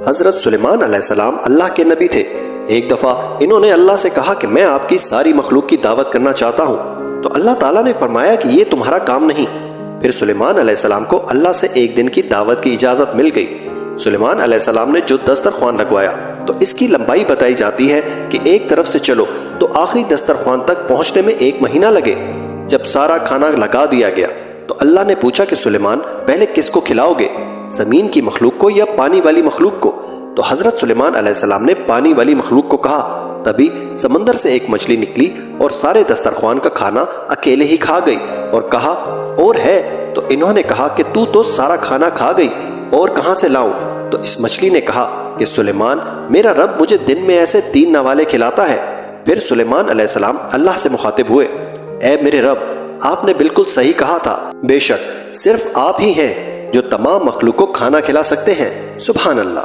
حضرت سلیمان علیہ السلام اللہ کے نبی تھے۔ ایک دفعہ انہوں نے اللہ سے کہا کہ میں آپ کی ساری مخلوق کی دعوت کرنا چاہتا ہوں، تو اللہ تعالیٰ نے فرمایا کہ یہ تمہارا کام نہیں۔ پھر سلیمان علیہ السلام کو اللہ سے ایک دن کی دعوت کی اجازت مل گئی۔ سلیمان علیہ السلام نے جو دسترخوان لگوایا تو اس کی لمبائی بتائی جاتی ہے کہ ایک طرف سے چلو تو آخری دسترخوان تک پہنچنے میں 1 مہینہ لگے۔ جب سارا کھانا لگا دیا گیا تو اللہ نے پوچھا کہ سلیمان پہلے کس کو کھلاؤ گے، زمین کی مخلوق کو یا پانی والی مخلوق کو؟ تو حضرت سلیمان علیہ السلام نے پانی والی مخلوق کو کہا۔ تبھی سمندر سے ایک مچھلی نکلی اور سارے دسترخوان کا کھانا اکیلے ہی کھا گئی اور کہا اور ہے؟ تو انہوں نے کہا کہ تو سارا کھانا کھا گئی، اور کہاں سے لاؤں؟ تو اس مچھلی نے کہا کہ سلیمان، میرا رب مجھے دن میں ایسے 3 نوالے کھلاتا ہے۔ پھر سلیمان علیہ السلام اللہ سے مخاطب ہوئے، اے میرے رب، آپ نے بالکل صحیح کہا تھا، بے شک صرف آپ ہی ہیں جو تمام مخلوق کو کھانا کھلا سکتے ہیں۔ سبحان اللہ۔